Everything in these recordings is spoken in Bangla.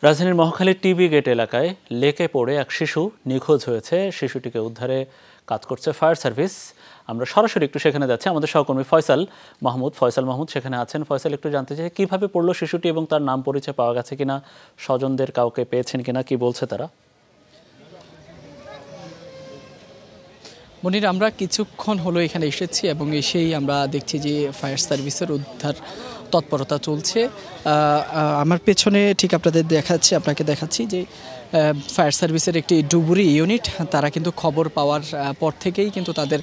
রাজধানীর মহাখালীর টিবি গেট এলাকায় লেকে পড়ে এক শিশু নিখোঁজ হয়েছে। শিশুটিকে উদ্ধারে কাজ করছে ফায়ার সার্ভিস। আমরা সরাসরি একটু সেখানে যাচ্ছি। আমাদের সহকর্মী ফয়সাল মাহমুদ সেখানে আছেন। ফয়সাল, একটু জানতে চাই কিভাবে পড়লো শিশুটি এবং তার নাম পরিচয় পাওয়া গেছে কিনা, স্বজনদের কাউকে পেয়েছেন কিনা, কি বলছে তারা? মনির, আমরা কিছুক্ষণ হলো এখানে এসেছি এবং এসেই আমরা দেখছি যে ফায়ার সার্ভিসের উদ্ধার তৎপরতা চলছে। আমার পেছনে ঠিক আপনাকে দেখাচ্ছি যে ফায়ার সার্ভিসের একটি ডুবুরি ইউনিট, তারা কিন্তু খবর পাওয়ার পর থেকেই কিন্তু তাদের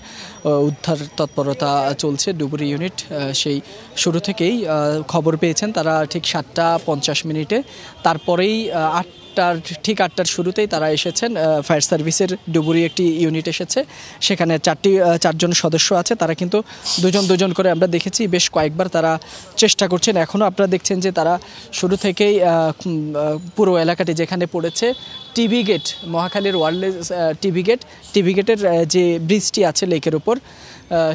উদ্ধার তৎপরতা চলছে। ডুবুরি ইউনিট সেই শুরু থেকেই খবর পেয়েছেন তারা ঠিক 7:50 তারপরেই 8টার শুরুতেই তারা এসেছেন। ফায়ার সার্ভিসের ডুবুরি একটি ইউনিট এসেছে, সেখানে চারজন সদস্য আছে। তারা কিন্তু দুজন করে আমরা দেখেছি বেশ কয়েকবার তারা চেষ্টা করছেন। এখনও আপনারা দেখছেন যে তারা শুরু থেকেই পুরো এলাকাটি যেখানে পড়েছে টিবি গেট, মহাখালীর ওয়ারলেস টিবি গেটের যে ব্রিজটি আছে লেকের উপর,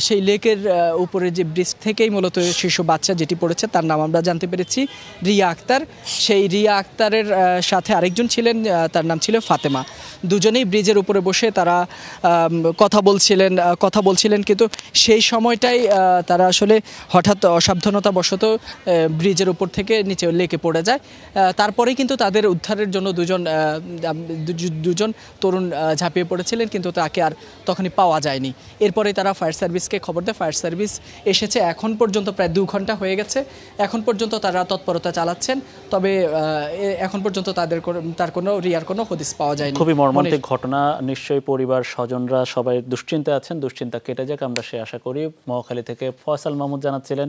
সেই লেকের উপরে যে ব্রিজ থেকেই মূলত শিশু বাচ্চা যেটি পড়েছে তার নাম আমরা জানতে পেরেছি রিয়া আক্তার। সেই রিয়া আক্তারের সাথে আরেকজন ছিলেন, তার নাম ছিল ফাতেমা। দুজনেই ব্রিজের উপরে বসে তারা কথা বলছিলেন, কিন্তু সেই সময়টাই তারা আসলে হঠাৎ অসাবধানতা বশত ব্রিজের উপর থেকে নিচে লেকে পড়ে যায়। তারপরেই কিন্তু তাদের উদ্ধারের জন্য দুজন তরুণ ঝাঁপিয়ে পড়েছিলেন, কিন্তু তাকে আর তখনই পাওয়া যায়নি। এরপরে তারা ফায়ার সার্ভিসকে খবর দেয়। ফায়ার সার্ভিস এসেছে। এখন পর্যন্ত প্রায় 2 ঘন্টা হয়ে গেছে। এখন পর্যন্ত তারা তৎপরতা চালাচ্ছেন, তবে এখন পর্যন্ত রিয়ার কোনো হদিস পাওয়া যায়নি। খুবই মর্মান্তিক ঘটনা। নিশ্চয়ই পরিবার স্বজনরা সবাই দুশ্চিন্তায় আছেন। দুশ্চিন্তা কেটে যাক, আমরা সে আশা করি। মহাখালী থেকে ফয়সাল মাহমুদ জানাচ্ছিলেন।